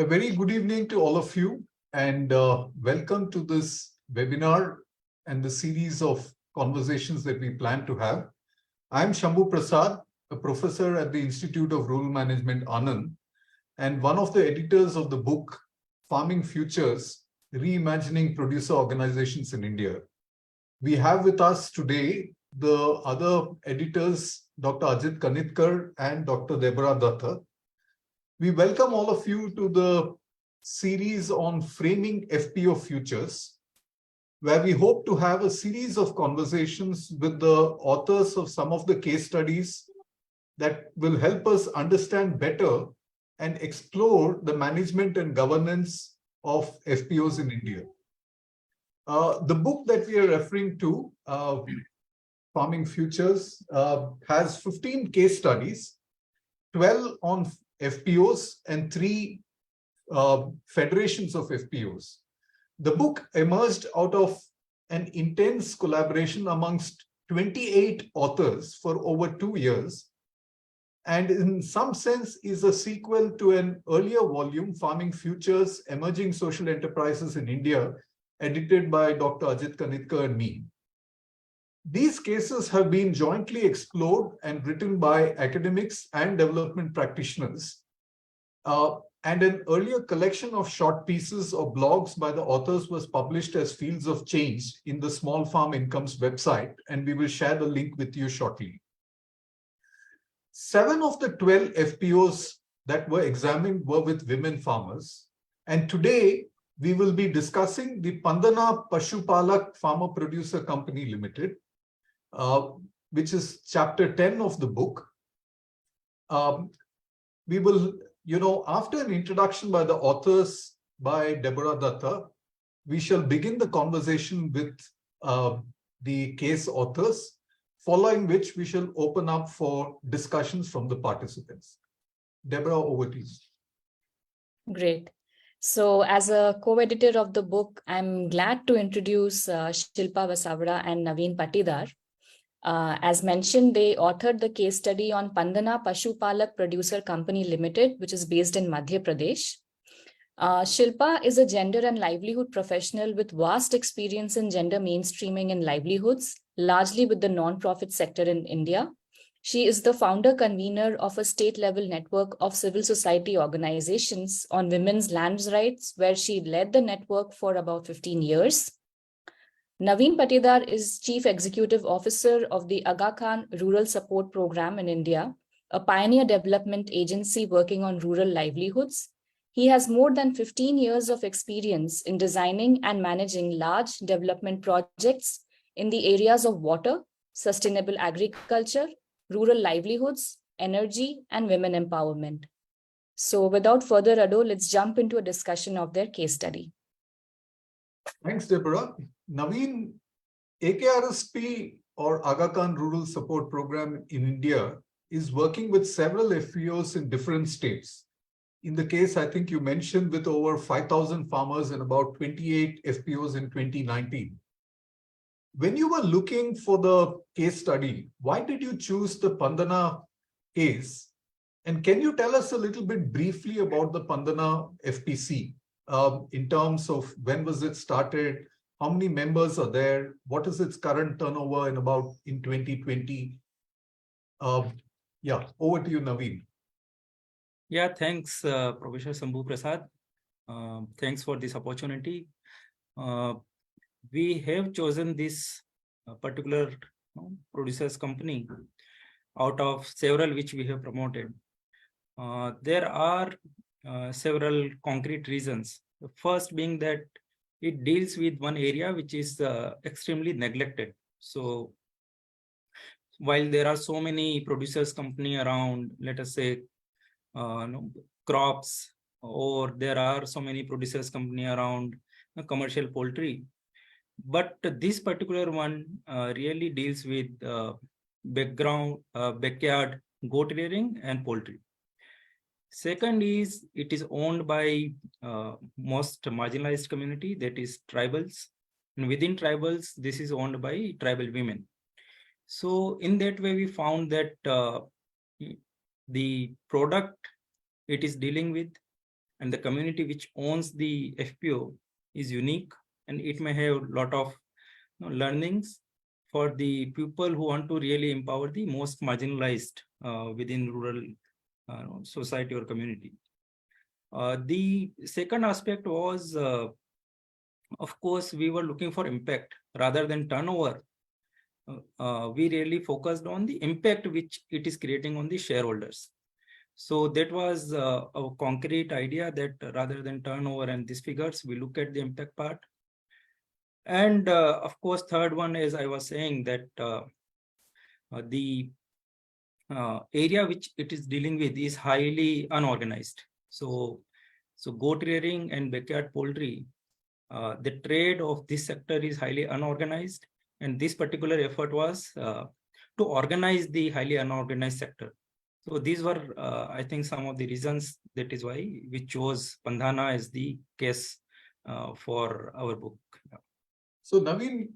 A very good evening to all of you, and welcome to this webinar and the series of conversations that we plan to have. I'm Shambu Prasad, a professor at the Institute of Rural Management, Anand, and one of the editors of the book, Farming Futures, Reimagining Producer Organizations in India. We have with us today the other editors, Dr. Ajit Kanitkar and Dr. Deborah Dutta. We welcome all of you to the series on framing FPO futures, where we hope to have a series of conversations with the authors of some of the case studies that will help us understand better and explore the management and governance of FPOs in India. The book that we are referring to, Farming Futures, has 15 case studies, 12 on FPOs and 3 federations of FPOs. The book emerged out of an intense collaboration amongst 28 authors for over 2 years, and in some sense is a sequel to an earlier volume, Farming Futures, Emerging Social Enterprises in India, edited by Dr. Ajit Kanitkar and me. These cases have been jointly explored and written by academics and development practitioners. And an earlier collection of short pieces or blogs by the authors was published as Fields of Change in the Small Farm Incomes website, and we will share the link with you shortly. 7 of the 12 FPOs that were examined were with women farmers, and today we will be discussing the Pandhana Pashupalak Farmer Producer Company Limited, which is chapter 10 of the book. We will, after an introduction by the authors, by Deborah Dutta, we shall begin the conversation with the case authors, following which we shall open up for discussions from the participants. Deborah, over to you. Great. So as a co-editor of the book, I'm glad to introduce Shilpa Vasavada and Naveen Patidar. As mentioned, they authored the case study on Pandhana Pashupalak Producer Company Limited, which is based in Madhya Pradesh. Shilpa is a gender and livelihood professional with vast experience in gender mainstreaming and livelihoods, largely with the non-profit sector in India. She is the founder-convener of a state-level network of civil society organizations on women's land rights, where she led the network for about 15 years. Naveen Patidar is Chief Executive Officer of the Aga Khan Rural Support Program in India, a pioneer development agency working on rural livelihoods. He has more than 15 years of experience in designing and managing large development projects in the areas of water, sustainable agriculture, rural livelihoods, energy, and women empowerment. So without further ado, let's jump into a discussion of their case study. Thanks, Deborah. Naveen, AKRSP or Aga Khan Rural Support Program in India is working with several FPOs in different states. In the case, I think you mentioned, with over 5,000 farmers and about 28 FPOs in 2019. When you were looking for the case study, why did you choose the Pandhana case? And can you tell us a little bit briefly about the Pandhana FPC in terms of when was it started, how many members are there, what is its current turnover in 2020? Yeah, over to you, Naveen. Yeah, thanks, Professor Shambu Prasad. Thanks for this opportunity. We have chosen this particular producers company out of several which we have promoted. There are several concrete reasons. The first being that it deals with one area which is extremely neglected. So while there are so many producers company around, let us say, crops, or there are so many producers company around commercial poultry, but this particular one really deals with backyard goat rearing and poultry. Second is, it is owned by most marginalized community, that is tribals, and within tribals this is owned by tribal women. So in that way we found that the product it is dealing with and the community which owns the FPO is unique, and it may have a lot of learnings for the people who want to really empower the most marginalized within rural society or community. The second aspect was, of course, we were looking for impact rather than turnover. We really focused on the impact which it is creating on the shareholders. So that was a concrete idea, that rather than turnover and these figures, we look at the impact part. And of course, third one, as I was saying, that the area which it is dealing with is highly unorganized. So goat rearing and backyard poultry, the trade of this sector is highly unorganized, and this particular effort was to organize the highly unorganized sector. So these were, I think, some of the reasons. That is why we chose Pandhana as the case for our book. So Naveen,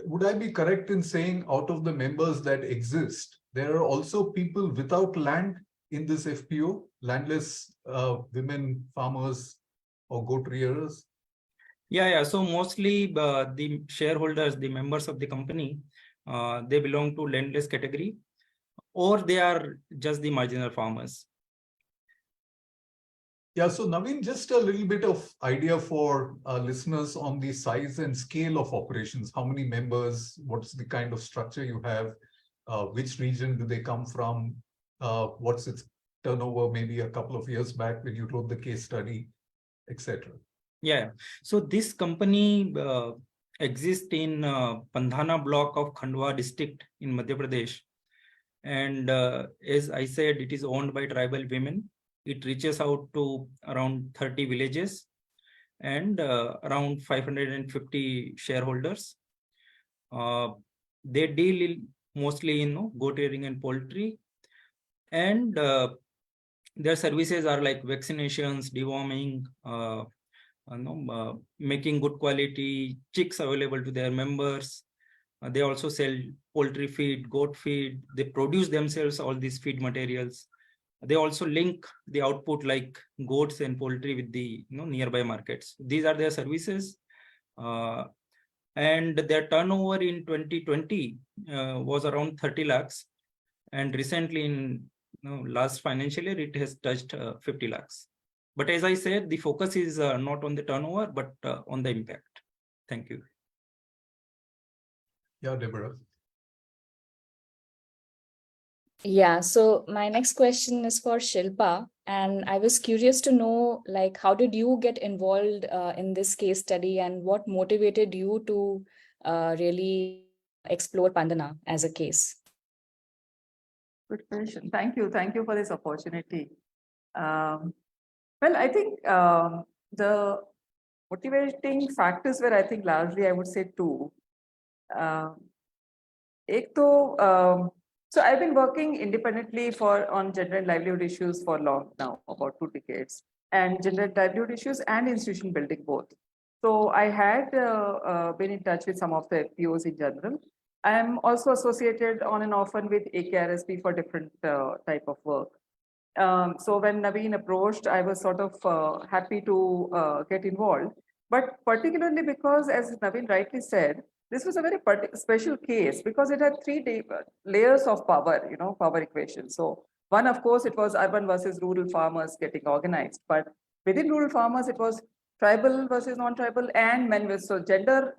would I be correct in saying out of the members that exist, there are also people without land in this FPO, landless women farmers or goat rearers? Yeah. So mostly the shareholders, the members of the company, they belong to landless category, or they are just the marginal farmers. Yeah, so Naveen, just a little bit of idea for listeners on the size and scale of operations. How many members? What's the kind of structure you have? Which region do they come from? What's its turnover maybe a couple of years back when you wrote the case study, etc. Yeah, so this company exists in Pandhana block of Khandwa district in Madhya Pradesh. And as I said, it is owned by tribal women. It reaches out to around 30 villages and around 550 shareholders. They deal mostly in goat rearing and poultry. And their services are like vaccinations, deworming, making good quality chicks available to their members. They also sell poultry feed, goat feed. They produce themselves all these feed materials. They also link the output like goats and poultry with the nearby markets. These are their services. And their turnover in 2020 was around 30 lakhs. And recently in last financial year, it has touched 50 lakhs. But as I said, the focus is not on the turnover, but on the impact. Thank you. Yeah, Deborah. Yeah, so my next question is for Shilpa, and I was curious to know, like, how did you get involved in this case study, and what motivated you to really explore Pandhana as a case? Good question. Thank you. Thank you for this opportunity. Well, I think the motivating factors were, I think, largely, I would say two. So I've been working independently on gender and livelihood issues for long now, about 2 decades, and gender and livelihood issues and institution building both. So I had been in touch with some of the FPOs in general. I am also associated on and often with AKRSP for different type of work. So when Naveen approached, I was sort of happy to get involved. But particularly because, as Naveen rightly said, this was a very special case because it had 3 layers of power, power equation. So one, of course, it was urban versus rural farmers getting organized. But within rural farmers, it was tribal versus non-tribal and men versus, so gender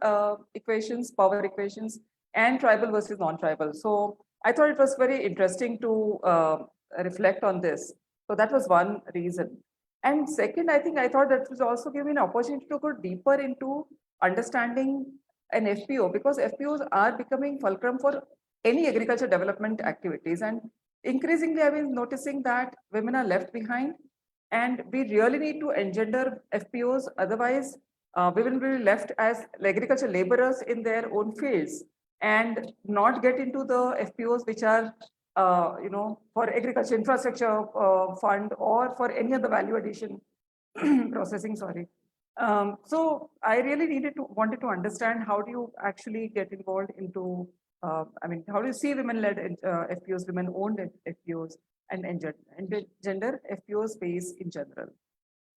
equations, power equations, and tribal versus non-tribal. So I thought it was very interesting to reflect on this. So that was one reason. And second, I thought that was also giving an opportunity to go deeper into understanding an FPO, because FPOs are becoming fulcrum for any agriculture development activities. And increasingly, I've been noticing that women are left behind, and we really need to engender FPOs. Otherwise, we will be left as agriculture laborers in their own fields and not get into the FPOs which are for agriculture infrastructure fund or for any other value addition processing, sorry. So I really wanted to understand, how do you actually get involved into, how do you see women-led FPOs, women-owned FPOs, and gender FPO space in general?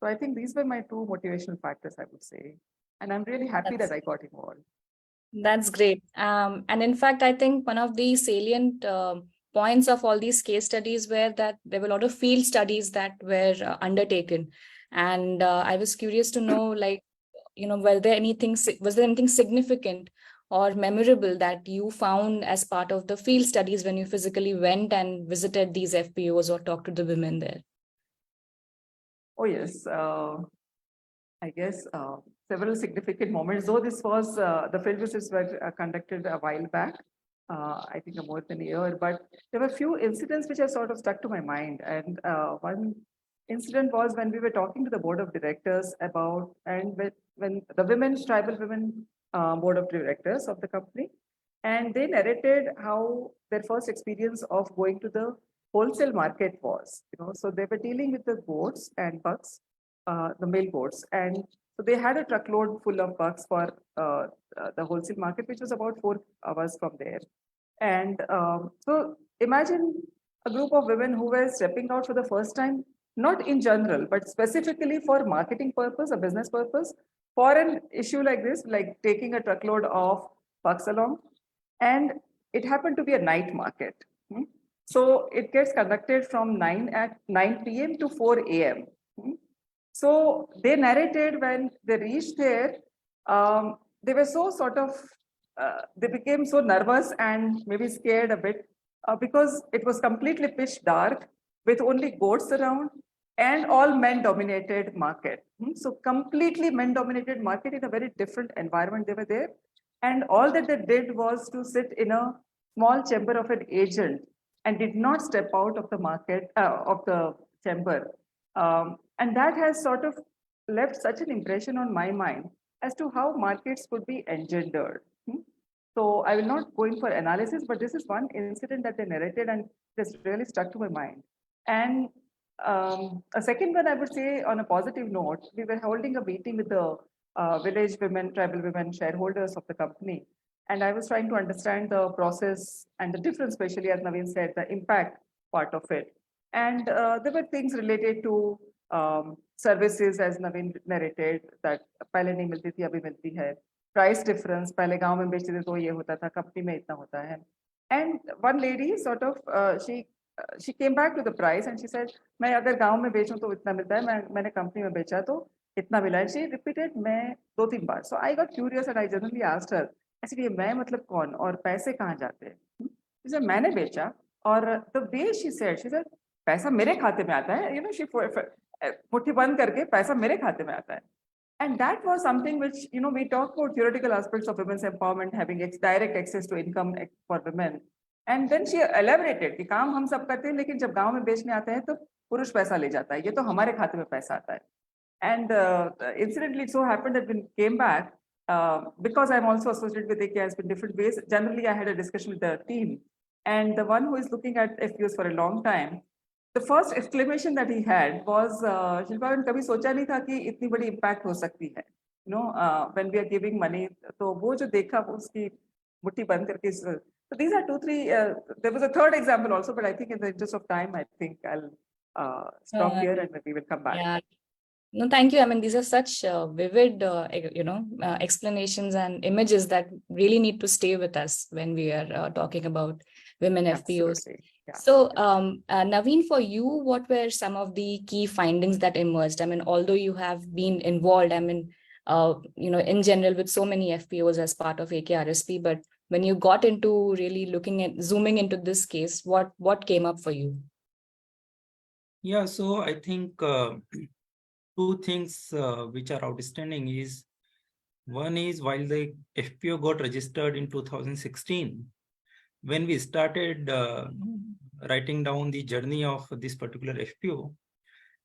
So I think these were my two motivational factors, I would say. And I'm really happy that I got involved. That's great. And in fact, I think one of the salient points of all these case studies were that there were a lot of field studies that were undertaken. And I was curious to know, like, was there anything significant or memorable that you found as part of the field studies when you physically went and visited these FPOs or talked to the women there? Oh, yes. I guess several significant moments, though this was the field visits were conducted a while back, I think more than a year, but there were few incidents which have sort of stuck to my mind. And one incident was when we were talking to the board of directors about, and when the tribal women board of directors of the company, and they narrated how their first experience of going to the wholesale market was. So they were dealing with the goats and bucks, the male goats, and so they had a truckload full of bucks for the wholesale market, which was about 4 hours from there. And so imagine a group of women who were stepping out for the first time, not in general, but specifically for marketing purpose, a business purpose, for an issue like this, like taking a truckload of bucks along. And it happened to be a night market. So it gets conducted from 9 p.m. to 4 a.m. So they narrated when they reached there, they were so sort of, they became so nervous and maybe scared a bit because it was completely pitch dark with only goats around and all men dominated market. So completely men dominated market in a very different environment they were there. And all that they did was to sit in a small chamber of an agent and did not step out of the market, of the chamber. And that has sort of left such an impression on my mind as to how markets could be engendered. So I will not go in for analysis, but this is one incident that they narrated and this really stuck to my mind. And a second one, I would say on a positive note, we were holding a meeting with the village women, tribal women, shareholders of the company. And I was trying to understand the process and the difference, especially as Naveen said, the impact part of it. And there were things related to services, as Naveen narrated, that पहले नहीं मिलती थी अभी मिलती है. Price difference, पहले गांव में बेचते थे तो ये होता था, कंपनी में इतना होता है. And one lady sort of she came back to the price and she said, मैं अगर गांव में बेचूं तो इतना मिलता है, मैंने कंपनी में बेचा तो इतना मिला है. She repeated मैं 2-3 बार. So I got curious and I generally asked her, ऐसे ये मैं मतलब कौन और पैसे कहाँ जाते हैं? She said मैंने बेचा और the way she said पैसा मेरे खाते में आता है, she मुट्ठी बंद करके पैसा मेरे खाते में आता है. And that was something which, we talk about theoretical aspects of women's empowerment, having direct access to income for women. And then she elaborated कि काम हम सब करते हैं, लेकिन जब गांव में बेचने आते हैं तो पुरुष पैसा ले जाता है, ये तो हमारे खाते में पैसा आता है. And incidentally, it so happened that when we came back, because I'm also associated with AKIs in different ways, generally I had a discussion with the team. And the one who is looking at FPOs for a long time, the first exclamation that he had was, Shilpa, मैंने कभी सोचा नहीं था कि इतनी बड़ी impact हो सकती है. When we are giving money, तो वो जो देखा वो उसकी मुट्ठी बंद करके. So these are 2-3. There was a third example also, but I think in the interest of time, I think I'll stop here and maybe we'll come back. Yeah. No, thank you. I mean, these are such vivid, explanations and images that really need to stay with us when we are talking about women FPOs. Yeah. So, Naveen, for you, what were some of the key findings that emerged? I mean, although you have been involved, I mean, in general with so many FPOs as part of AKRSP, but when you got into really zooming into this case, what came up for you? Yeah, so I think two things which are outstanding is, one is while the FPO got registered in 2016, when we started writing down the journey of this particular FPO,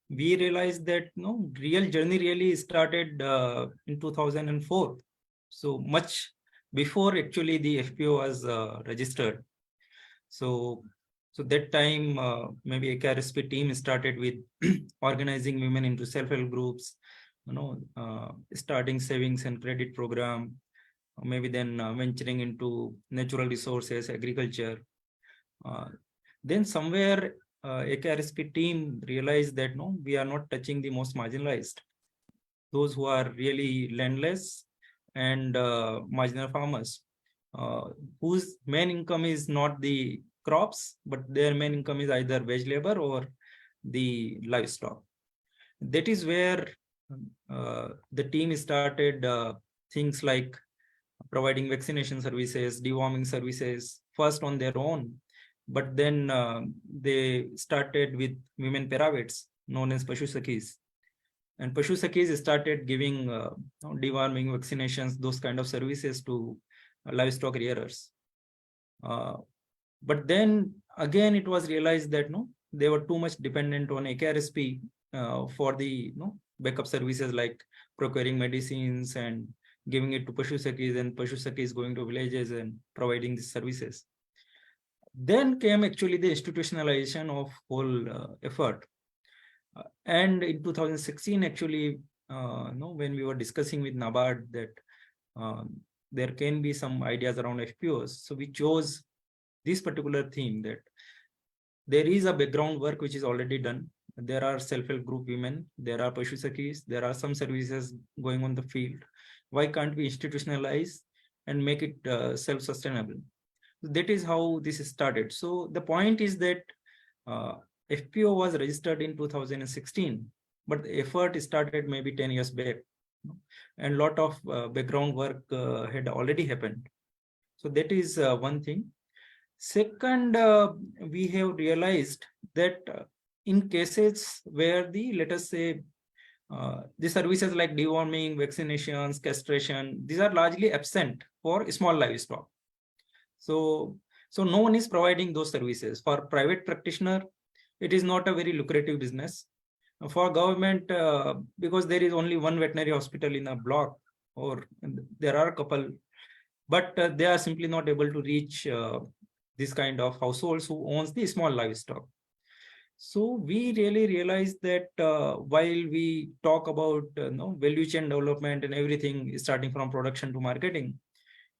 we realized that real journey really started in 2004. So much before actually the FPO was registered. So that time, maybe AKRSP team started with organizing women into self-help groups, starting savings and credit program, maybe then venturing into natural resources, agriculture. Then somewhere AKRSP team realized that no, we are not touching the most marginalized, those who are really landless and marginal farmers, whose main income is not the crops, but their main income is either wage labor or the livestock. That is where the team started things like providing vaccination services, deworming services, first on their own, but then they started with women paravets known as Pashu Sakhis. And Pashu Sakhis started giving deworming, vaccinations, those kind of services to livestock rearers. But then again, it was realized that no, they were too much dependent on AKRSP for the backup services like procuring medicines and giving it to Pashu Sakhis, and Pashu Sakhis going to villages and providing these services. Then came actually the institutionalization of whole effort. And in 2016, actually, when we were discussing with NABARD that there can be some ideas around FPOs, so we chose this particular theme, that there is a background work which is already done. There are self-help group women, there are Pashu Sakhis, there are some services going on the field. Why can't we institutionalize and make it self-sustainable? That is how this started. So the point is that FPO was registered in 2016, but the effort started maybe 10 years back, and a lot of background work had already happened. So that is one thing. Second, we have realized that in cases where let us say, the services like deworming, vaccinations, castration, these are largely absent for small livestock. So no one is providing those services. For private practitioner, it is not a very lucrative business. For government, because there is only one veterinary hospital in a block, or there are a couple, but they are simply not able to reach this kind of households who owns the small livestock. So we really realized that while we talk about value chain development and everything starting from production to marketing,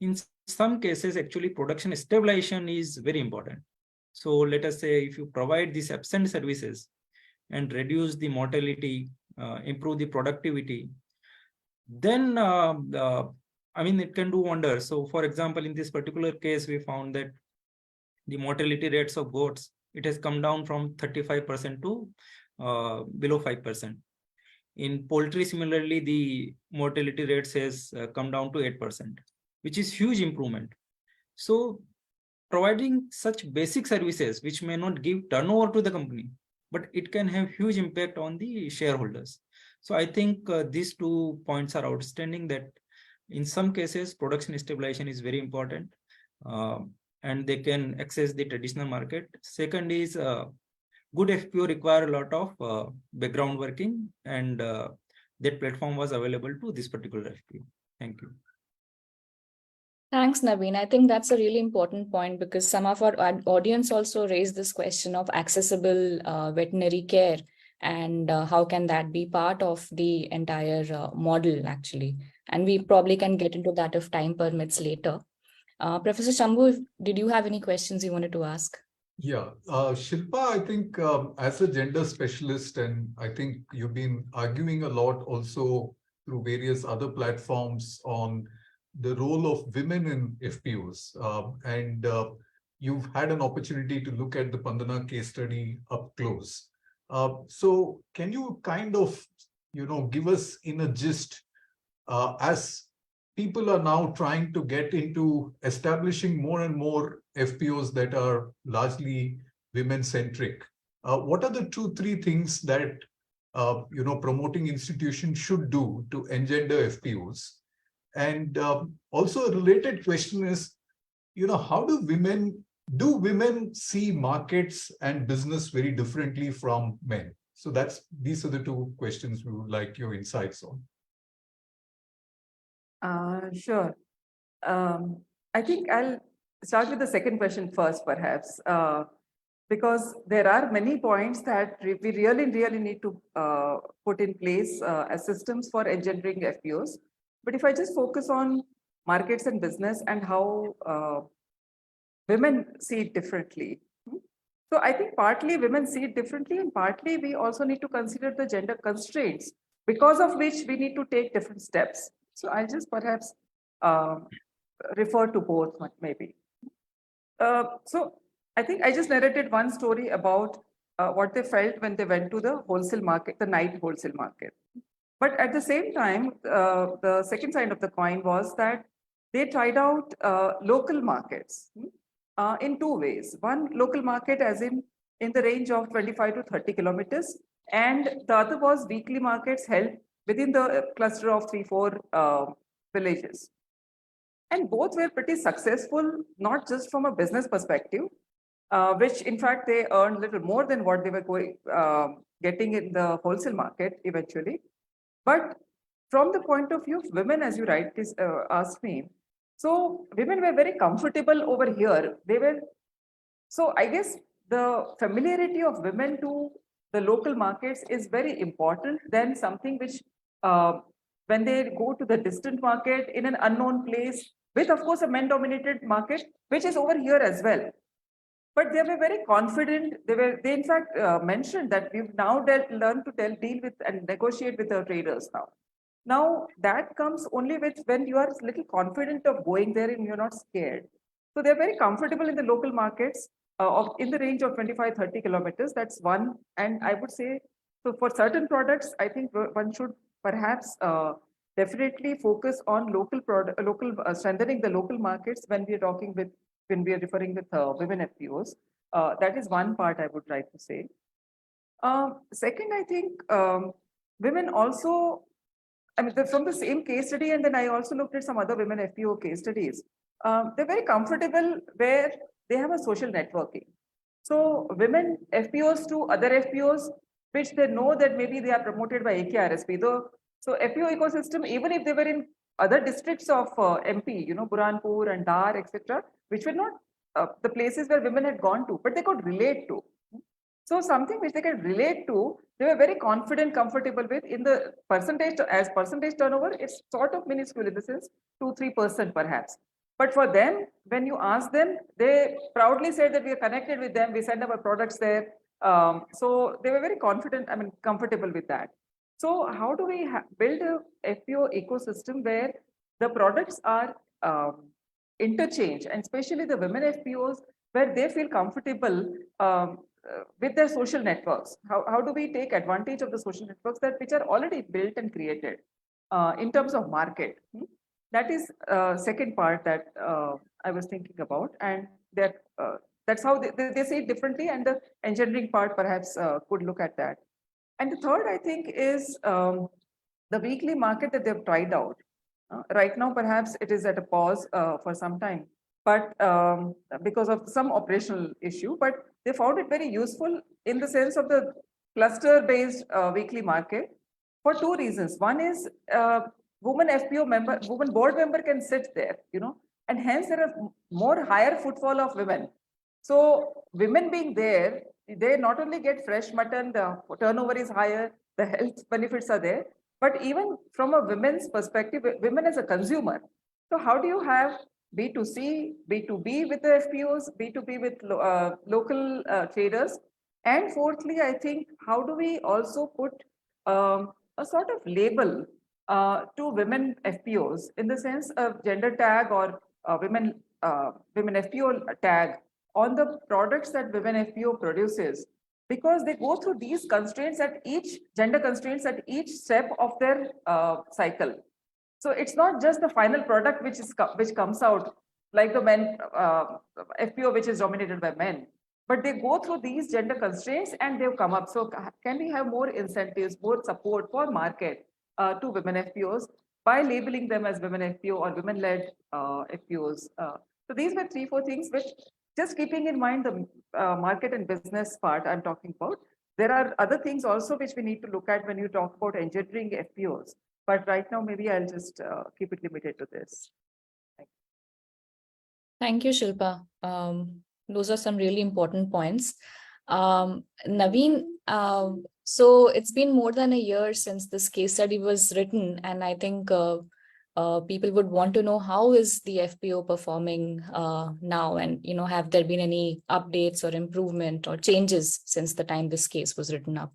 in some cases, actually production stabilization is very important. So let us say if you provide these absent services and reduce the mortality, improve the productivity, then I mean, it can do wonders. So for example, in this particular case, we found that the mortality rates of goats, it has come down from 35% to below 5%. In poultry, similarly, the mortality rates has come down to 8%, which is huge improvement. So providing such basic services, which may not give turnover to the company, but it can have huge impact on the shareholders. So I think these 2 points are outstanding, that in some cases, production stabilization is very important. And they can access the traditional market. Second is good FPO require a lot of background working, and that platform was available to this particular FPO. Thank you. Thanks, Naveen. I think that's a really important point, because some of our audience also raised this question of accessible veterinary care, and how can that be part of the entire model, actually. And we probably can get into that if time permits later. Professor Shambu, did you have any questions you wanted to ask? Yeah, Shilpa, I think as a gender specialist, and I think you've been arguing a lot also through various other platforms on the role of women in FPOs. And you've had an opportunity to look at the Pandhana case study up close. So can you kind of, give us in a gist, as people are now trying to get into establishing more and more FPOs that are largely women-centric. What are the 2-3 things that promoting institutions should do to engender FPOs? And also a related question is, how do women see markets and business very differently from men? So these are the 2 questions we would like your insights on. Sure. I think I'll start with the second question first, perhaps, because there are many points that we really need to put in place as systems for engendering FPOs. But if I just focus on markets and business and how women see it differently. So I think partly women see it differently, and partly we also need to consider the gender constraints, because of which we need to take different steps. So I'll just perhaps refer to both, maybe. So I think I just narrated one story about what they felt when they went to the wholesale market, the night wholesale market. But at the same time, the second side of the coin was that they tried out local markets in two ways. One, local market as in the range of 25 to 30 kilometers, and the other was weekly markets held within the cluster of 3-4 villages. And both were pretty successful, not just from a business perspective, which in fact they earned a little more than what they were getting in the wholesale market eventually. But from the point of view of women, as you rightly asked me, so women were very comfortable over here. So I guess the familiarity of women to the local markets is very important than something which, when they go to the distant market in an unknown place, with of course a men-dominated market, which is over here as well. But they were very confident. They in fact mentioned that we've now learned to deal with and negotiate with the traders now. Now that comes only with when you are a little confident of going there and you're not scared. So they're very comfortable in the local markets in the range of 25-30 kilometers. That's one. And I would say, so for certain products, I think one should perhaps definitely focus on strengthening the local markets when we are referring with women FPOs. That is one part I would like to say. Second, I think women also, I mean, from the same case study, and then I also looked at some other women FPO case studies. They're very comfortable where they have a social networking. So women FPOs to other FPOs, which they know that maybe they are promoted by AKRSP. So FPO ecosystem, even if they were in other districts of MP, Burhanpur and Dar, etc., which were not the places where women had gone to, but they could relate to. So something which they can relate to, they were very confident, comfortable with. In the percentage, as percentage turnover, it's sort of minuscule in the sense 2-3% perhaps. But for them, when you ask them, they proudly say that we are connected with them, we send our products there. So they were very confident, comfortable with that. So how do we build a FPO ecosystem where the products are interchange, and especially the women FPOs, where they feel comfortable with their social networks? How do we take advantage of the social networks which are already built and created in terms of market? That is second part that I was thinking about, and that's how they say it differently, and the engineering part perhaps could look at that. And the third, I think, is the weekly market that they've tried out. Right now, perhaps it is at a pause for some time, but because of some operational issue, but they found it very useful in the sense of the cluster-based weekly market for two reasons. One is woman board member can sit there, and hence there are more higher footfall of women. So women being there, they not only get fresh mutton, the turnover is higher, the health benefits are there, but even from a women's perspective, women as a consumer. So how do you have B2C, B2B with the FPOs, B2B with local traders? And fourthly, I think, how do we also put a sort of label to women FPOs in the sense of gender tag or women FPO tag on the products that women FPO produces, because they go through these constraints gender constraints at each step of their cycle. So it's not just the final product which comes out like the men FPO, which is dominated by men, but they go through these gender constraints and they've come up. So can we have more incentives, more support for market to women FPOs by labeling them as women FPO or women-led FPOs? So these were 3-4 things which, just keeping in mind the market and business part I'm talking about, there are other things also which we need to look at when you talk about engineering FPOs. But right now, maybe I'll just keep it limited to this. Thank you, Shilpa. Those are some really important points. Naveen, so it's been more than a year since this case study was written, and I think people would want to know how is the FPO performing now, and have there been any updates or improvement or changes since the time this case was written up?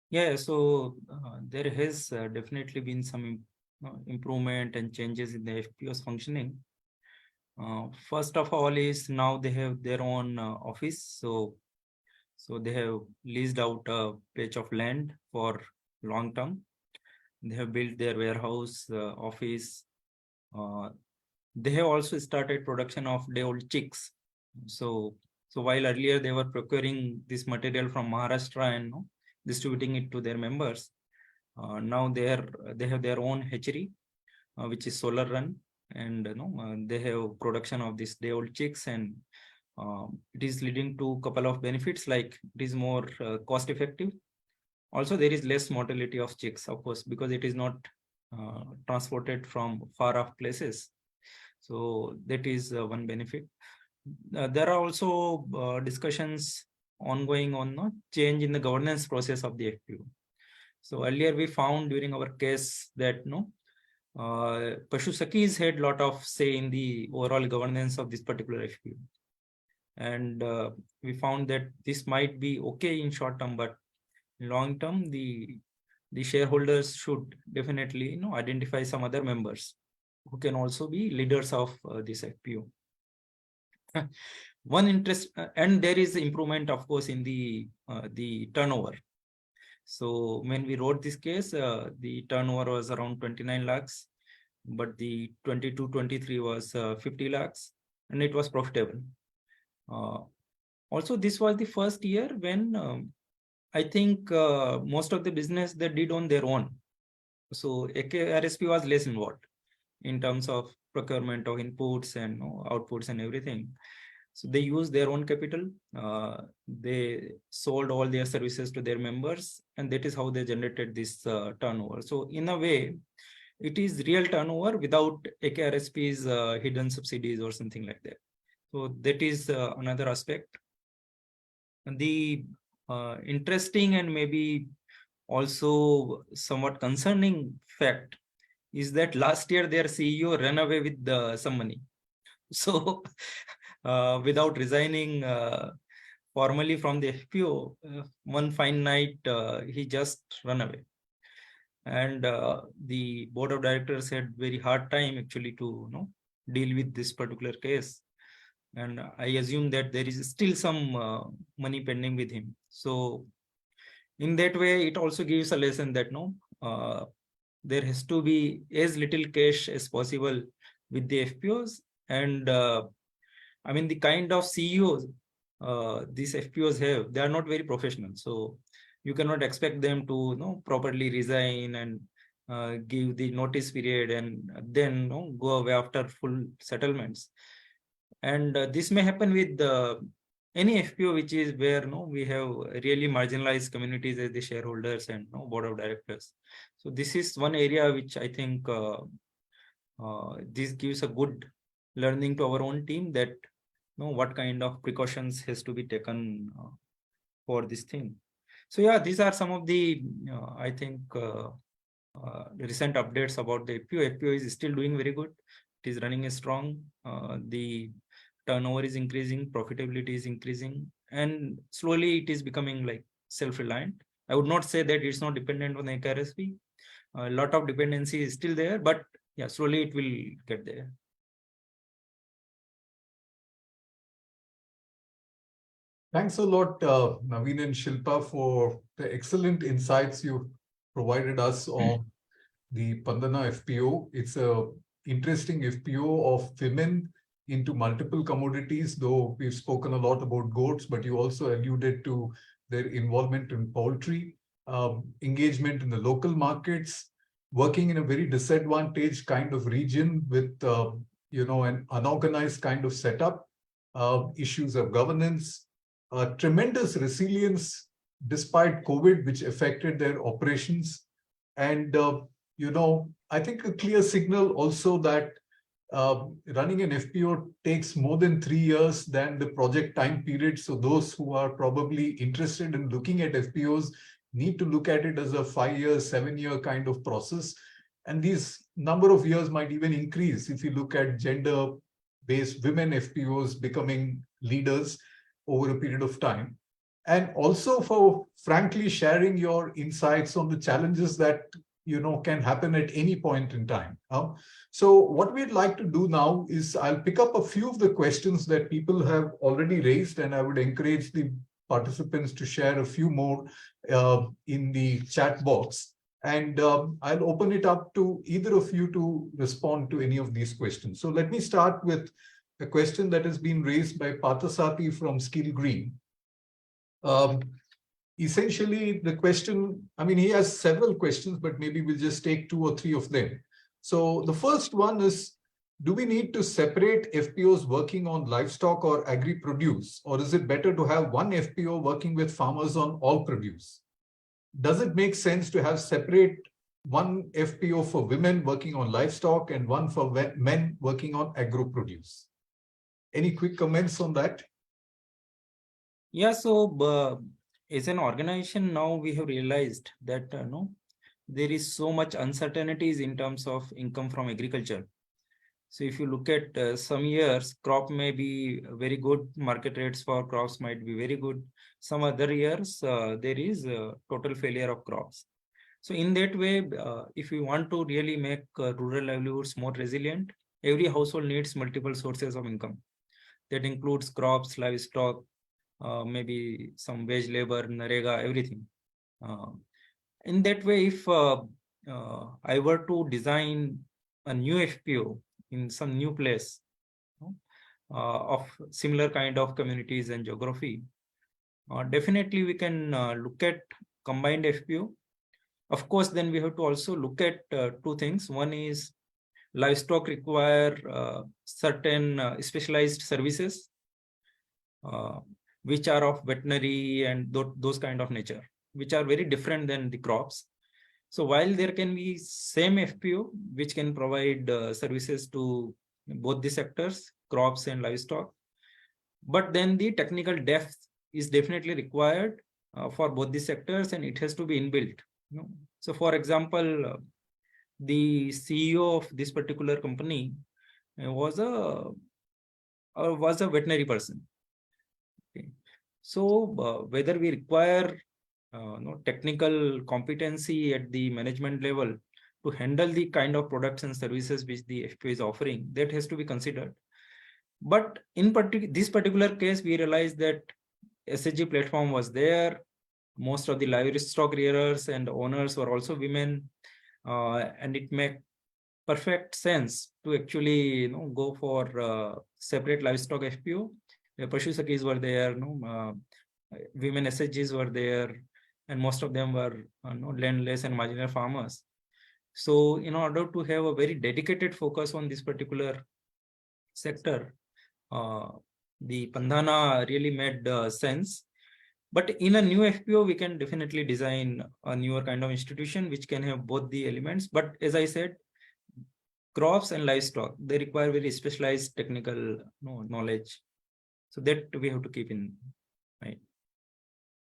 Yeah, so there has definitely been some improvement and changes in the FPO's functioning. First of all is now they have their own office. So they have leased out a patch of land for long term. They have built their warehouse, office. They have also started production of day-old chicks. So while earlier they were procuring this material from Maharashtra and distributing it to their members, now they have their own hatchery, which is solar run, and they have production of this day-old chicks, and it is leading to a couple of benefits, like it is more cost effective. Also, there is less mortality of chicks, of course, because it is not transported from far off places. So that is one benefit. There are also discussions ongoing on change in the governance process of the FPO. So earlier we found during our case that Pashu Sakhis had a lot of say in the overall governance of this particular FPO. And we found that this might be okay in short term, but in long term, the shareholders should definitely identify some other members who can also be leaders of this FPO. One interest, and there is improvement, of course, in the turnover. So when we wrote this case, the turnover was around 29 lakhs, but the 22-23 was 50 lakhs, and it was profitable. Also, this was the first year when I think most of the business they did on their own. So AKRSP was less involved in terms of procurement of inputs and outputs and everything. So they used their own capital. They sold all their services to their members, and that is how they generated this turnover. So in a way, it is real turnover without AKRSP's hidden subsidies or something like that. So that is another aspect. The interesting and maybe also somewhat concerning fact is that last year their CEO ran away with some money. So without resigning formally from the FPO, one fine night he just ran away. And the board of directors had very hard time actually to deal with this particular case. And I assume that there is still some money pending with him. So in that way, it also gives a lesson that there has to be as little cash as possible with the FPOs. And I mean, the kind of CEOs these FPOs have, they are not very professional. So you cannot expect them to properly resign and give the notice period and then go away after full settlements. And this may happen with any FPO, which is where we have really marginalized communities as the shareholders and board of directors. So this is one area which I think this gives a good learning to our own team, that what kind of precautions has to be taken for this thing. So yeah, these are some of the I think recent updates about the FPO. FPO is still doing very good. It is running strong. The turnover is increasing, profitability is increasing, and slowly it is becoming like self-reliant. I would not say that it's not dependent on AKRSP. A lot of dependency is still there, but yeah, slowly it will get there. Thanks a lot, Naveen and Shilpa, for the excellent insights you provided us on the Pandhana FPO. It's a interesting FPO of women into multiple commodities, though we've spoken a lot about goats, but you also alluded to their involvement in poultry, engagement in the local markets, working in a very disadvantaged kind of region with an unorganized kind of setup, issues of governance, tremendous resilience despite COVID, which affected their operations. And, I think a clear signal also that running an FPO takes more than 3 years than the project time period. So those who are probably interested in looking at FPOs need to look at it as a 5-year, 7-year kind of process. And these number of years might even increase if you look at gender-based women FPOs becoming leaders over a period of time. And also for frankly sharing your insights on the challenges that can happen at any point in time. So what we'd like to do now is I'll pick up a few of the questions that people have already raised, and I would encourage the participants to share a few more in the chat box. And I'll open it up to either of you to respond to any of these questions. So let me start with a question that has been raised by Pathasati from Skill Green. Essentially, the question, I mean, he has several questions, but maybe we'll just take 2 or 3 of them. So the first one is, do we need to separate FPOs working on livestock or agri-produce, or is it better to have one FPO working with farmers on all produce? Does it make sense to have separate one FPO for women working on livestock and one for men working on agro-produce? Any quick comments on that? Yeah, so as an organization now we have realized that there is so much uncertainties in terms of income from agriculture. So if you look at some years, crop may be very good, market rates for crops might be very good. Some other years, there is a total failure of crops. So in that way, if we want to really make rural livelihoods more resilient, every household needs multiple sources of income. That includes crops, livestock, maybe some wage labor, narega, everything. In that way, if I were to design a new FPO in some new place of similar kind of communities and geography, definitely we can look at combined FPO. Of course, then we have to also look at 2 things. One is livestock require certain specialized services, which are of veterinary and those kind of nature, which are very different than the crops. So while there can be same FPO, which can provide services to both the sectors, crops and livestock, but then the technical depth is definitely required for both the sectors, and it has to be inbuilt. So for example, the CEO of this particular company was a veterinary person. Okay. So whether we require technical competency at the management level to handle the kind of products and services which the FPO is offering, that has to be considered. But in this particular case, we realized that SHG platform was there. Most of the livestock rearers and owners were also women, and it made perfect sense to actually go for separate livestock FPO. The Pashu Sakis were there, women SHGs were there, and most of them were landless and marginal farmers. So in order to have a very dedicated focus on this particular sector, the Pandhana really made sense. But in a new FPO, we can definitely design a newer kind of institution which can have both the elements. But as I said, crops and livestock, they require very specialized technical knowledge. So that we have to keep in mind.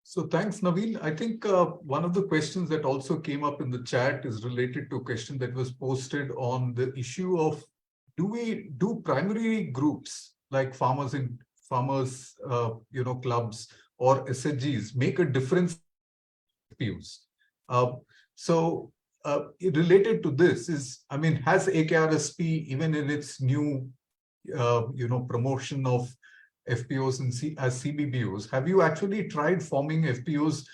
So thanks, Naveen. I think one of the questions that also came up in the chat is related to a question that was posted on the issue of, do primary groups like farmers clubs or SHGs make a difference in FPOs? So related to this is, I mean, has AKRSP, even in its new promotion of FPOs and as CBBOs, have you actually tried forming FPOs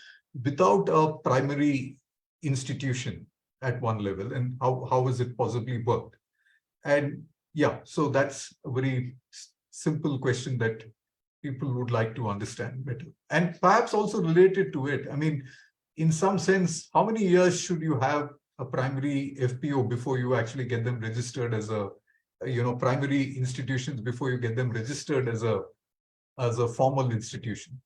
without a primary institution at one level, and how has it possibly worked? And yeah, so that's a very simple question that people would like to understand better. And perhaps also related to it, I mean, in some sense, how many years should you have a primary FPO before you actually get them registered as a, primary institutions before you get them registered as a formal institution?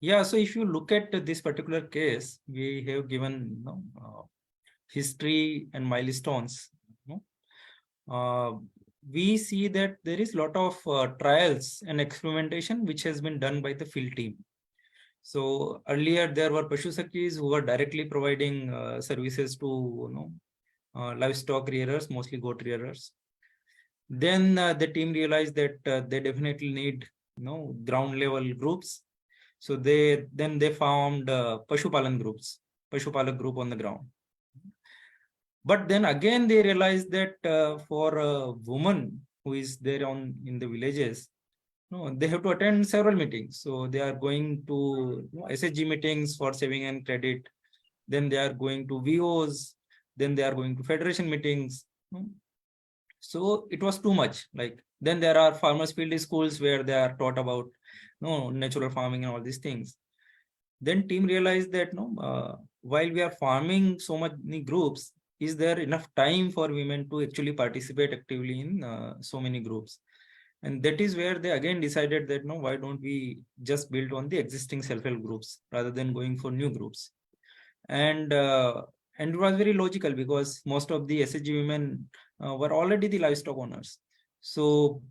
Yeah, so if you look at this particular case, we have given history and milestones. We see that there is a lot of trials and experimentation which has been done by the field team. So earlier there were Pashu Sakhis who were directly providing services to livestock rearers, mostly goat rearers. Then the team realized that they definitely need ground level groups. So they formed Pashupalan groups, Pashupalak group on the ground. But then again they realized that for a woman who is there in the villages, they have to attend several meetings. So they are going to SHG meetings for saving and credit. Then they are going to VOs. Then they are going to federation meetings. So it was too much. Like then there are farmers field schools where they are taught about natural farming and all these things. Then team realized that while we are farming so many groups, is there enough time for women to actually participate actively in so many groups? And that is where they again decided that why don't we just build on the existing self-help groups rather than going for new groups? And it was very logical because most of the SHG women were already the livestock owners. So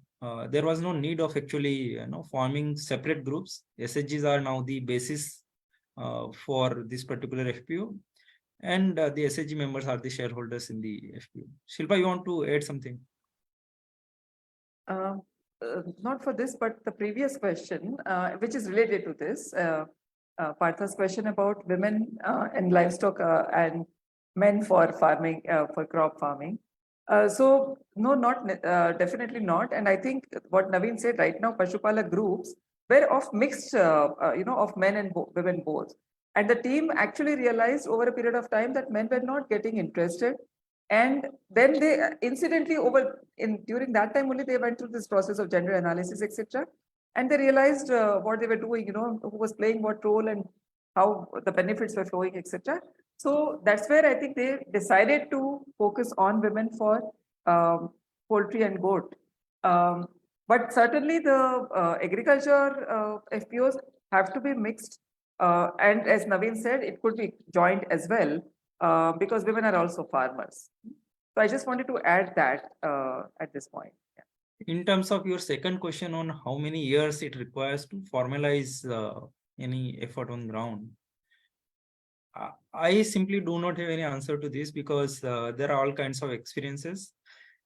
there was no need of actually forming separate groups. SHGs are now the basis for this particular FPO, and the SHG members are the shareholders in the FPO. Shilpa, you want to add something? Not for this, but the previous question, which is related to this, Partha's question about women and livestock and men for farming, for crop farming. So no, not definitely not. And I think what Naveen said right now, Pashupalak groups were of mixed, of men and women both. And the team actually realized over a period of time that men were not getting interested. And then they incidentally during that time only they went through this process of gender analysis, etc. And they realized what they were doing, who was playing what role and how the benefits were flowing, etc. So that's where I think they decided to focus on women for poultry and goat. But certainly the agriculture FPOs have to be mixed. And as Naveen said, it could be joined as well because women are also farmers. So I just wanted to add that at this point. Yeah. In terms of your second question on how many years it requires to formalize any effort on ground, I simply do not have any answer to this because there are all kinds of experiences.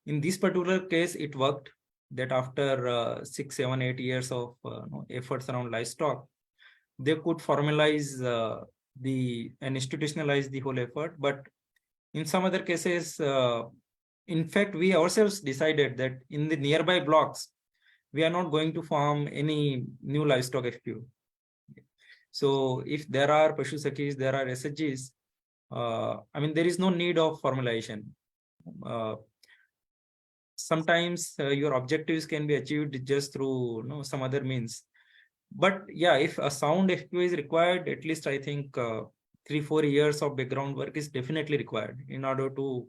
In this particular case, it worked that after 6, 7, 8 years of efforts around livestock, they could formalize and institutionalize the whole effort. But in some other cases, in fact, we ourselves decided that in the nearby blocks, we are not going to form any new livestock FPO. So if there are Pashu Sakhis, there are SHGs, there is no need of formalization. Sometimes your objectives can be achieved just through some other means. But yeah, if a sound FPO is required, at least I think 3-4 years of background work is definitely required in order to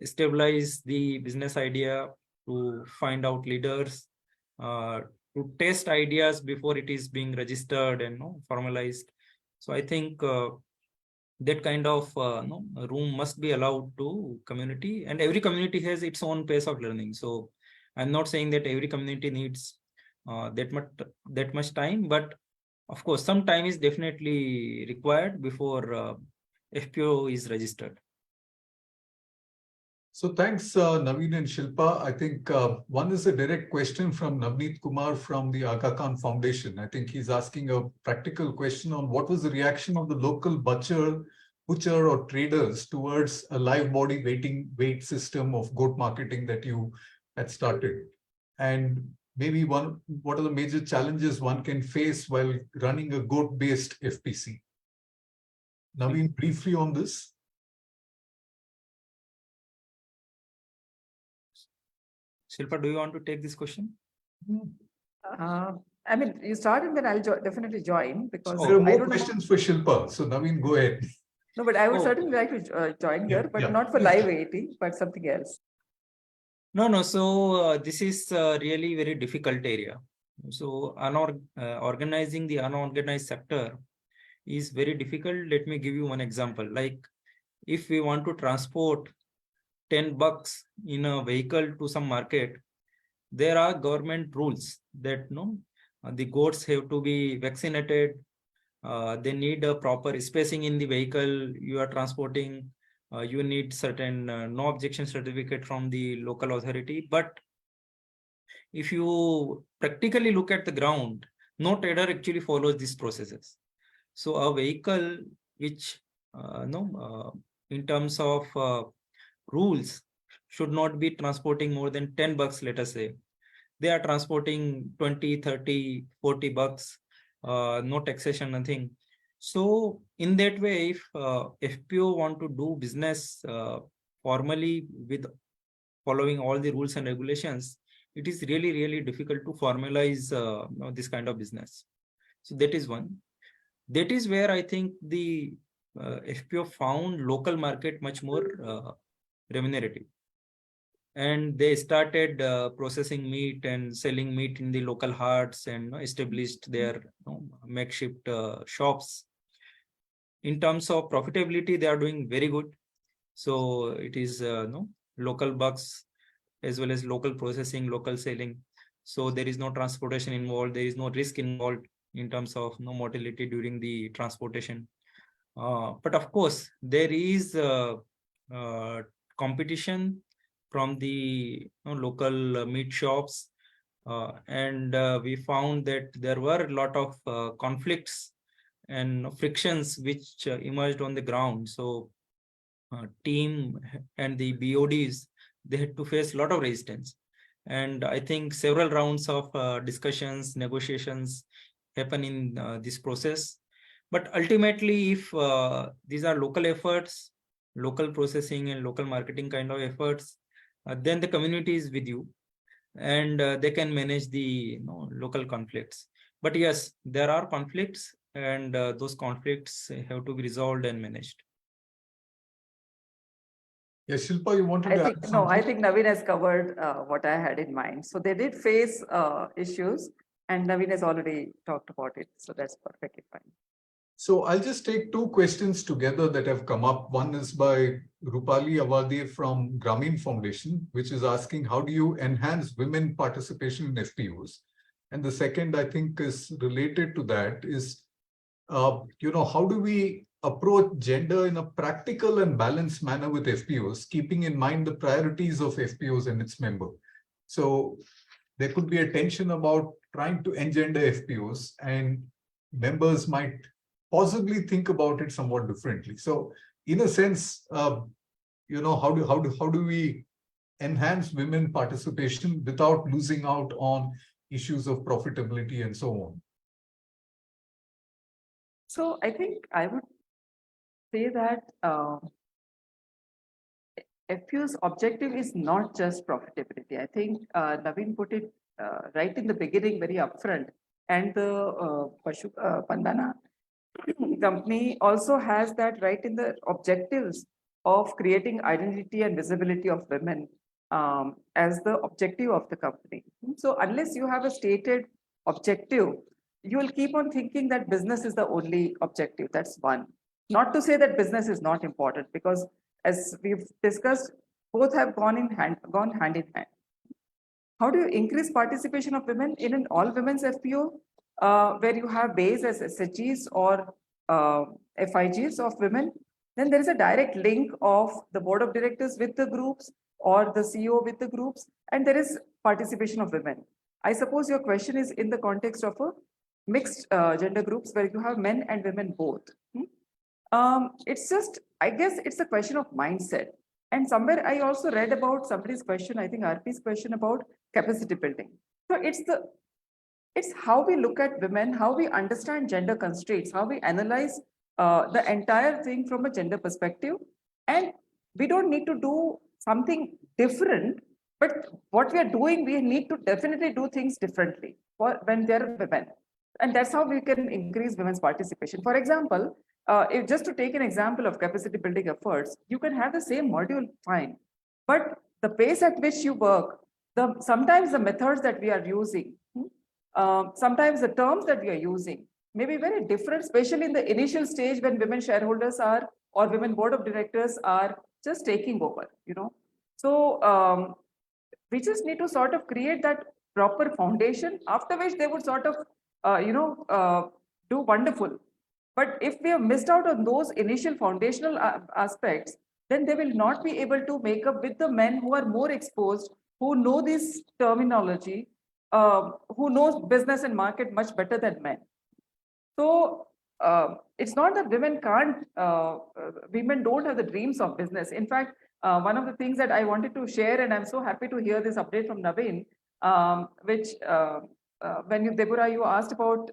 stabilize the business idea, to find out leaders, to test ideas before it is being registered and formalized. So I think that kind of room must be allowed to community, and every community has its own pace of learning. So I'm not saying that every community needs that much time, but of course some time is definitely required before FPO is registered. So thanks, Naveen and Shilpa. I think one is a direct question from Navneet Kumar from the Aga Khan Foundation. I think he's asking a practical question on what was the reaction of the local butcher or traders towards a live body weight system of goat marketing that you had started. And maybe what are the major challenges one can face while running a goat-based FPC? Naveen, briefly on this. Shilpa, do you want to take this question? You start and then I'll definitely join because there are more questions for Shilpa. So Naveen, go ahead. No, but I would certainly like to join here, but not for live waiting, but something else. No. So this is really very difficult area. So organizing the unorganized sector is very difficult. Let me give you one example. Like if we want to transport 10 bucks in a vehicle to some market, there are government rules that the goats have to be vaccinated, They need a proper spacing in the vehicle you are transporting. You need certain no objection certificate from the local authority. But if you practically look at the ground, no trader actually follows these processes. So a vehicle which in terms of rules should not be transporting more than 10 bucks, let us say. They are transporting 20, 30, 40 bucks, no taxation, nothing. So in that way, if FPO want to do business formally with following all the rules and regulations, it is really, really difficult to formalize this kind of business. So that is one. That is where I think the FPO found local market much more remunerative. And they started processing meat and selling meat in the local haats and established their makeshift shops. In terms of profitability, they are doing very good. So it is local bucks as well as local processing, local selling. So there is no transportation involved. There is no risk involved in terms of no mortality during the transportation. But of course, there is competition from the local meat shops. And we found that there were a lot of conflicts and frictions which emerged on the ground. So team and the BODs, they had to face a lot of resistance. And I think several rounds of discussions, negotiations happen in this process. But ultimately, if these are local efforts, local processing and local marketing kind of efforts, then the community is with you and they can manage the local conflicts. But yes, there are conflicts and those conflicts have to be resolved and managed. Yes, Shilpa, you wanted to add something? No, I think Naveen has covered what I had in mind. So they did face issues and Naveen has already talked about it. So that's perfectly fine. So I'll just take two questions together that have come up. One is by Rupali Awadi from Grameen Foundation, which is asking, how do you enhance women participation in FPOs? And the second, I think, is related to that is, how do we approach gender in a practical and balanced manner with FPOs, keeping in mind the priorities of FPOs and its member? So there could be a tension about trying to engender FPOs, and members might possibly think about it somewhat differently. So in a sense, how do we enhance women participation without losing out on issues of profitability and so on? So I think I would say that FPO's objective is not just profitability. I think Naveen put it right in the beginning, very upfront. And the Pandhana company also has that right in the objectives of creating identity and visibility of women as the objective of the company. So unless you have a stated objective, you will keep on thinking that business is the only objective. That's one. Not to say that business is not important, because as we've discussed, both have gone hand in hand. How do you increase participation of women in an all women's FPO where you have base as SHGs or FIGs of women? Then there is a direct link of the board of directors with the groups or the CEO with the groups, and there is participation of women. I suppose your question is in the context of a mixed gender groups where you have men and women both. It's just, I guess it's a question of mindset. And somewhere I also read about somebody's question, I think RP's question about capacity building. So it's how we look at women, how we understand gender constraints, how we analyze the entire thing from a gender perspective. And we don't need to do something different, but what we are doing, we need to definitely do things differently for when they're women. And that's how we can increase women's participation. For example, if just to take an example of capacity building efforts, you can have the same module, fine. But the pace at which you work, sometimes the methods that we are using, sometimes the terms that we are using may be very different, especially in the initial stage when women shareholders are or women board of directors are just taking over, So we just need to sort of create that proper foundation, after which they would sort of, do wonderful. But if we have missed out on those initial foundational aspects, then they will not be able to make up with the men who are more exposed, who know this terminology, who knows business and market much better than men. So it's not that women can't, women don't have the dreams of business. In fact, one of the things that I wanted to share, and I'm so happy to hear this update from Naveen, which when you, Deborah, you asked about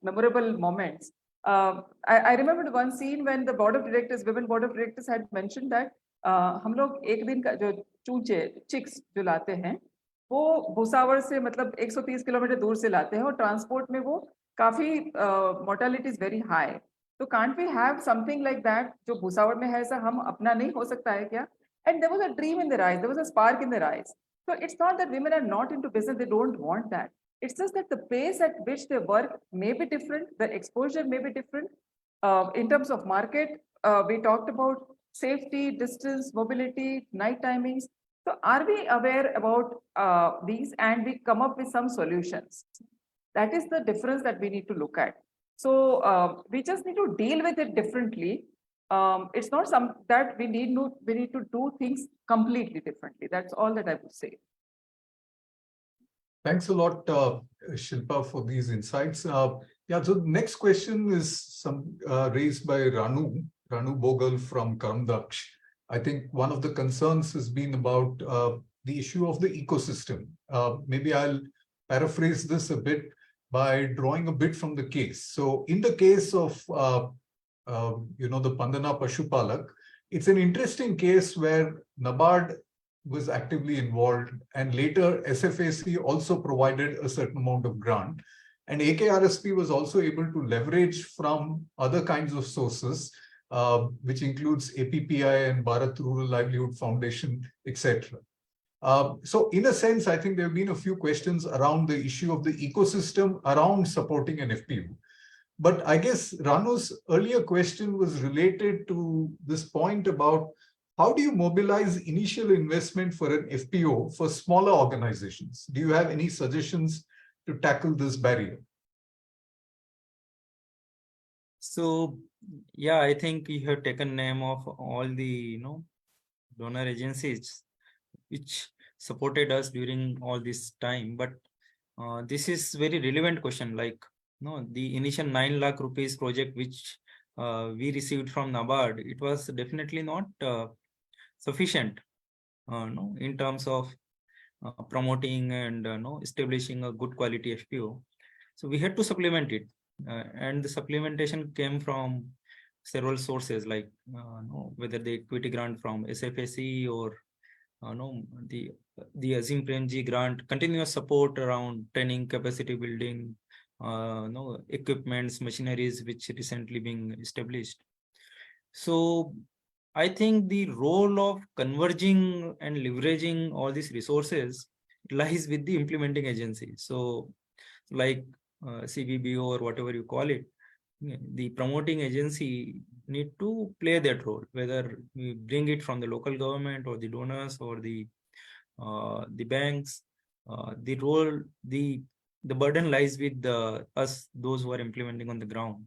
memorable moments. I remembered one scene when the board of directors, women board of directors had mentioned that हम लोग एक दिन का जो चूचे chicks जो लाते हैं वो भुसावल से मतलब 130 किलोमीटर दूर से लाते हैं और ट्रांसपोर्ट में वो काफी मोर्टेलिटी इज वेरी हाई तो can't we have something like that जो भुसावल में है ऐसा हम अपना नहीं हो सकता है क्या and there was a dream in their eyes there was a spark in their eyes so it's not that women are not into business, they don't want that. It's just that the pace at which they work may be different, the exposure may be different. In terms of market, we talked about safety, distance, mobility, night timings. So are we aware about these and we come up with some solutions? That is the difference that we need to look at. So we just need to deal with it differently. It's not some that we need to do things completely differently. That's all that I would say. Thanks a lot, Shilpa, for these insights. Yeah, so the next question is raised by Ranu Bogal from Karamdaksh. I think one of the concerns has been about the issue of the ecosystem. Maybe I'll paraphrase this a bit by drawing a bit from the case. So in the case of the Pandhana Pashupalak, it's an interesting case where NABARD was actively involved and later SFAC also provided a certain amount of grant. And AKRSP was also able to leverage from other kinds of sources, which includes APPI and Bharat Rural Livelihood Foundation, etc. So in a sense, I think there have been a few questions around the issue of the ecosystem around supporting an FPO. But I guess Ranu's earlier question was related to this point about how do you mobilize initial investment for an FPO for smaller organizations? Do you have any suggestions to tackle this barrier? So, yeah, I think you have taken name of all the donor agencies which supported us during all this time. But this is very relevant question. Like, the initial 9 lakh rupees project which we received from NABARD, it was definitely not sufficient in terms of promoting and establishing a good quality FPO. So we had to supplement it, and the supplementation came from several sources, like whether the equity grant from SFAC or the Azim Premji grant, continuous support around training, capacity building, equipments, machineries which recently being established. So I think the role of converging and leveraging all these resources lies with the implementing agency. So like CBBO or whatever you call it, the promoting agency need to play that role, whether we bring it from the local government or the donors or the banks. The role, the burden lies with us, those who are implementing on the ground.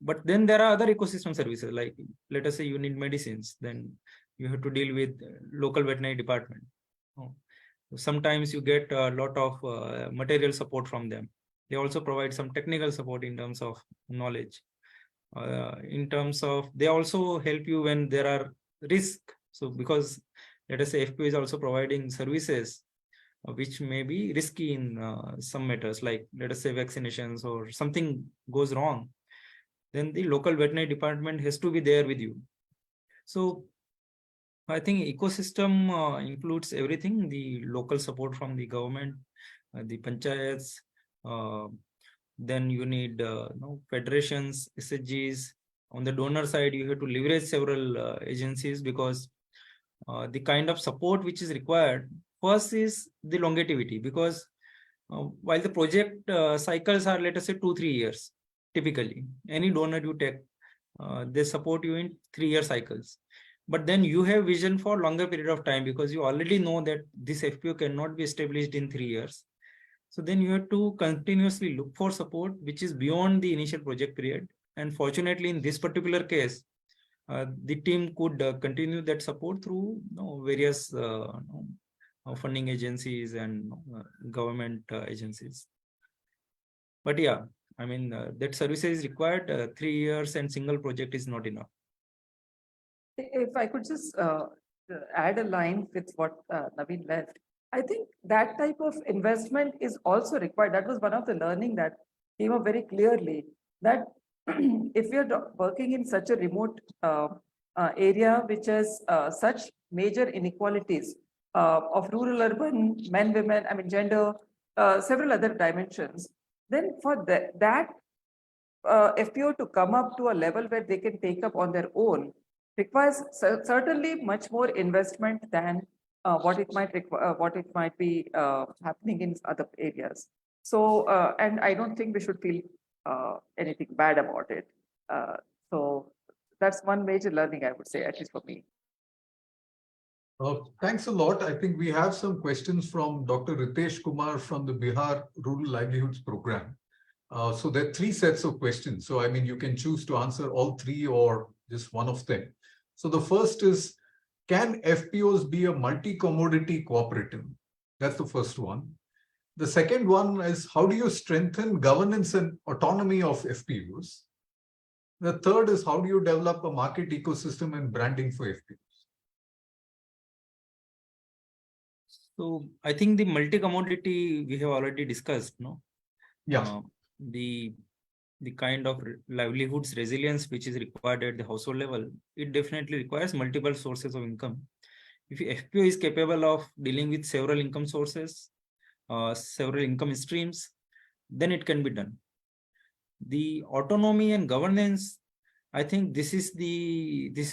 But then there are other ecosystem services, like let us say you need medicines, then you have to deal with local veterinary department. Sometimes you get a lot of material support from them. They also provide some technical support in terms of knowledge. In terms of, they also help you when there are risks. So because let us say FPO is also providing services which may be risky in some matters, like let us say vaccinations or something goes wrong, then the local veterinary department has to be there with you. So I think ecosystem includes everything, the local support from the government, the panchayats, then you need federations, SHGs. On the donor side, you have to leverage several agencies, because the kind of support which is required first is the longevity, because while the project cycles are, let us say, 2-3 years, typically any donor you take, they support you in 3-year cycles. But then you have vision for longer period of time, because you already know that this FPO cannot be established in 3 years. So then you have to continuously look for support, which is beyond the initial project period. And fortunately, in this particular case, the team could continue that support through various funding agencies and government agencies. But yeah, I mean, that service is required 3 years and single project is not enough. If I could just add a line with what Naveen left, I think that type of investment is also required. That was one of the learning that came up very clearly, that if you're working in such a remote area which has such major inequalities of rural, urban, men, women, I mean, gender, several other dimensions, then for that FPO to come up to a level where they can take up on their own requires certainly much more investment than what it might be happening in other areas. So, and I don't think we should feel anything bad about it. So that's one major learning, I would say, at least for me. Thanks a lot. I think we have some questions from Dr. Ritesh Kumar from the Bihar Rural Livelihoods Program. So there are 3 sets of questions. So, I mean, you can choose to answer all 3 or just one of them. So the first is, can FPOs be a multi-commodity cooperative? That's the first one. The second one is, how do you strengthen governance and autonomy of FPOs? The third is, how do you develop a market ecosystem and branding for FPOs? So I think the multi-commodity we have already discussed, no? Yeah. The kind of livelihoods resilience which is required at the household level, it definitely requires multiple sources of income. If FPO is capable of dealing with several income sources, several income streams, then it can be done. The autonomy and governance, I think this is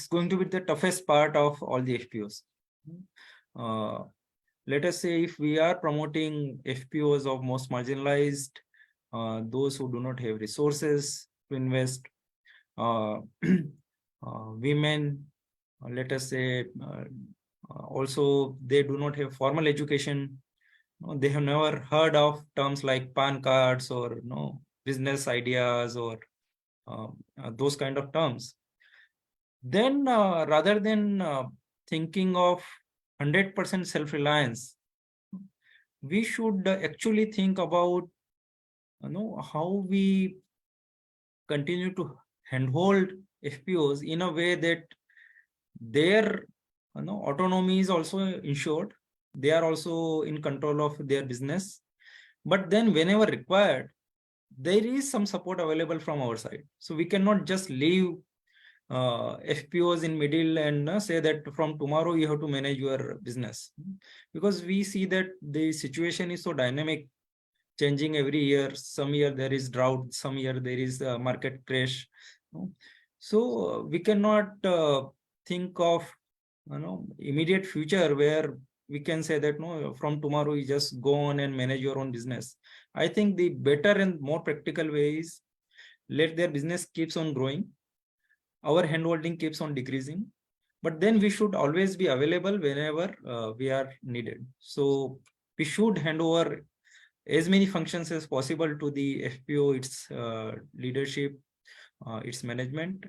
going to be the toughest part of all the FPOs. Let us say if we are promoting FPOs of most marginalized, those who do not have resources to invest, women, let us say, also they do not have formal education. They have never heard of terms like PAN cards or business ideas or those kind of terms. Then rather than thinking of 100% self-reliance, we should actually think about how we continue to handhold FPOs in a way that their autonomy is also ensured. They are also in control of their business. But then whenever required, there is some support available from our side. So we cannot just leave FPOs in middle and say that from tomorrow you have to manage your business. Because we see that the situation is so dynamic, changing every year. Some year there is drought, some year there is a market crash. So we cannot think of immediate future where we can say that from tomorrow you just go on and manage your own business. I think the better and more practical way is let their business keeps on growing. Our handholding keeps on decreasing, but then we should always be available whenever we are needed. So we should hand over as many functions as possible to the FPO, its leadership, its management.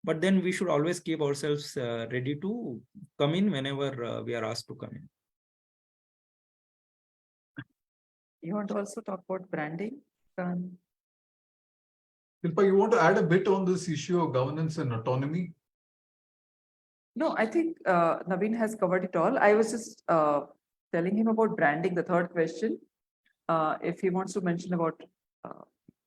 But then we should always keep ourselves ready to come in whenever we are asked to come in. You want to also talk about branding? Shilpa, you want to add a bit on this issue of governance and autonomy? No, I think Naveen has covered it all. I was just telling him about branding, the third question. If he wants to mention about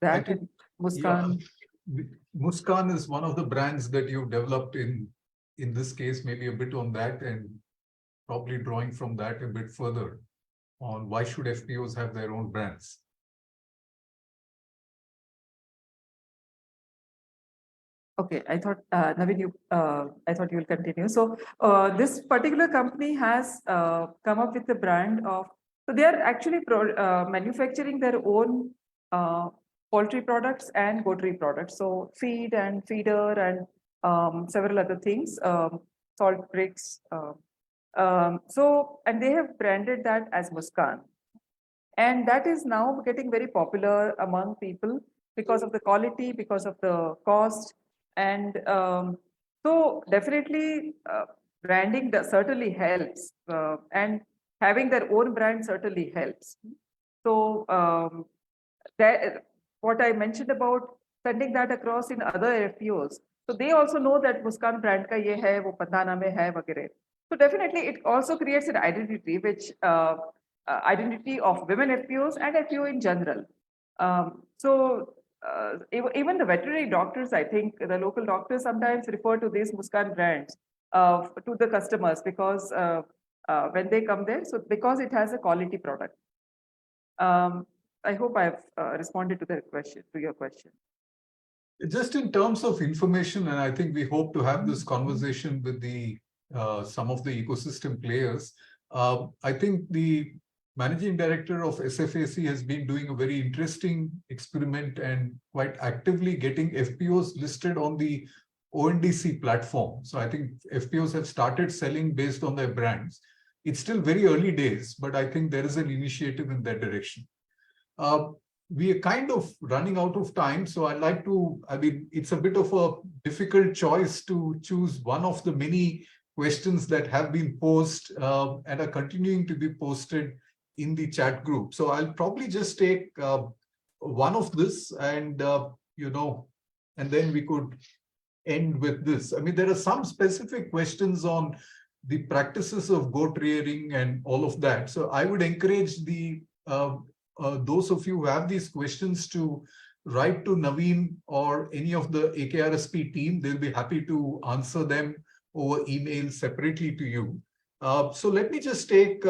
that, and Muskan. Yeah. Muskan is one of the brands that you've developed in this case, maybe a bit on that and probably drawing from that a bit further on why should FPOs have their own brands? Okay, I thought Naveen, I thought you will continue. So this particular company has come up with the brand of. So they are actually manufacturing their own poultry products and goatry products. So feed and feeder and several other things, salt bricks. So and they have branded that as Muskan. And that is now getting very popular among people because of the quality, because of the cost. And so definitely branding certainly helps, and having their own brand certainly helps. So that, what I mentioned about sending that across in other FPOs, so they also know that Muskan brand ka ye hai, wo Pandhana mein hai, वगैरह. So definitely it also creates an identity, which identity of women FPOs and FPO in general. Even the veterinary doctors, I think the local doctors sometimes refer to these Muskan brands to the customers because when they come there, so because it has a quality product. I hope I've responded to the question, to your question. Just in terms of information, and I think we hope to have this conversation with the some of the ecosystem players. I think the managing director of SFAC has been doing a very interesting experiment and quite actively getting FPOs listed on the ONDC platform. So I think FPOs have started selling based on their brands. It's still very early days, but I think there is an initiative in that direction. We are kind of running out of time, so I'd like to, I mean, it's a bit of a difficult choice to choose one of the many questions that have been posed and are continuing to be posted in the chat group. So I'll probably just take one of this and, and then we could end with this. I mean, there are some specific questions on the practices of goat rearing and all of that. So I would encourage the those of you who have these questions to write to Naveen or any of the AKRSP team. They'll be happy to answer them over email separately to you. So let me just take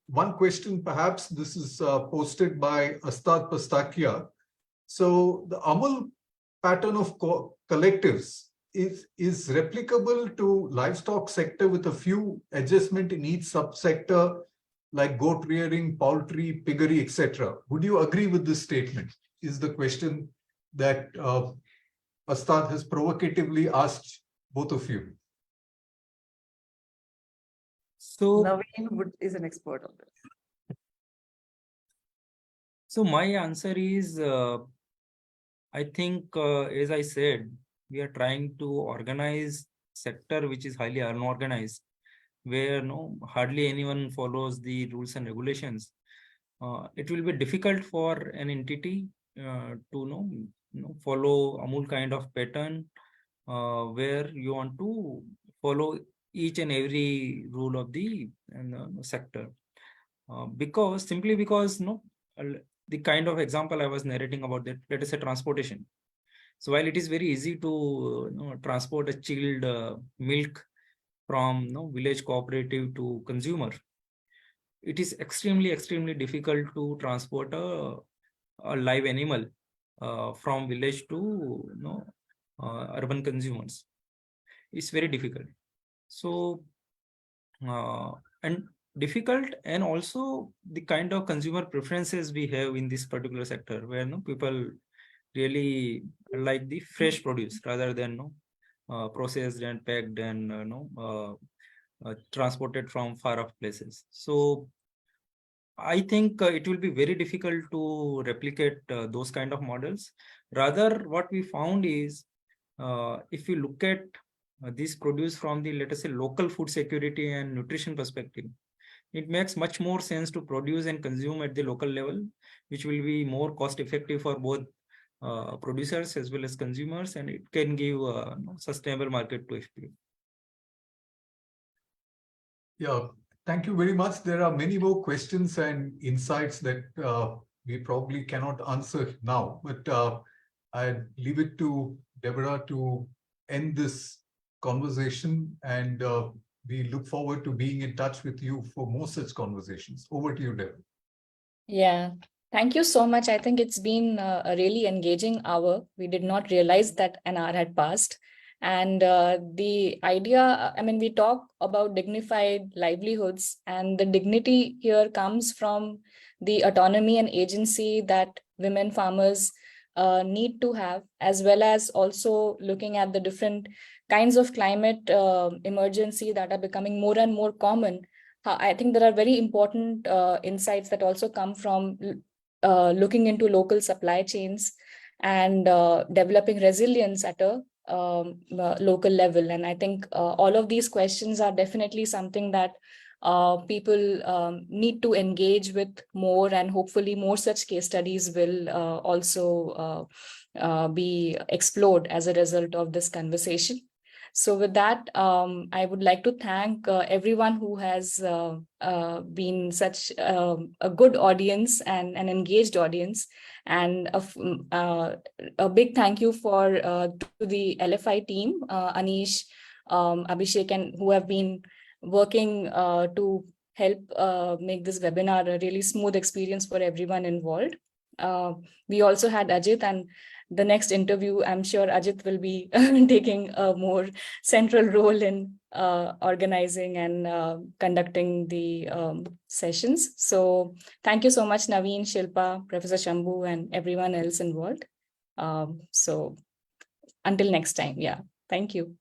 one question. Perhaps this is posted by Astad Pastakia. So the Amul pattern of collectives is replicable to livestock sector with a few adjustment in each subsector, like goat rearing, poultry, piggery, etc. Would you agree with this statement? Is the question that Astad has provocatively asked both of you. So Naveen is an expert on this. So my answer is, I think, as I said, we are trying to organize sector which is highly unorganized, where hardly anyone follows the rules and regulations. It will be difficult for an entity to follow Amul kind of pattern, where you want to follow each and every rule of the sector, because the kind of example I was narrating about, that, let us say, transportation. So while it is very easy to transport a chilled milk from village cooperative to consumer, it is extremely difficult to transport a live animal from village to urban consumers. It's very difficult. So and difficult, and also the kind of consumer preferences we have in this particular sector, where people really like the fresh produce rather than processed and packed and transported from far off places. So I think it will be very difficult to replicate those kind of models. Rather, what we found is, if you look at this produce from the, let us say, local food security and nutrition perspective, it makes much more sense to produce and consume at the local level, which will be more cost effective for both producers as well as consumers, and it can give a sustainable market to FPO. Yeah, thank you very much. There are many more questions and insights that we probably cannot answer now, but I leave it to Deborah to end this conversation, and we look forward to being in touch with you for more such conversations. Over to you, Deborah. Yeah, thank you so much. I think it's been a really engaging hour. We did not realize that an hour had passed. And the idea, I mean, we talk about dignified livelihoods, and the dignity here comes from the autonomy and agency that women farmers need to have, as well as also looking at the different kinds of climate emergency that are becoming more and more common. I think there are very important insights that also come from looking into local supply chains and developing resilience at a local level. And I think all of these questions are definitely something that people need to engage with more, and hopefully more such case studies will also be explored as a result of this conversation. So with that, I would like to thank everyone who has been such a good audience and an engaged audience. And a big thank you to the LFI team, Anish, Abhishek, and who have been working to help make this webinar a really smooth experience for everyone involved. We also had Ajit, and the next interview, I'm sure Ajit will be taking a more central role in organizing and conducting the sessions. So thank you so much, Naveen, Shilpa, Professor Shambhu, and everyone else involved. So until next time, yeah, thank you.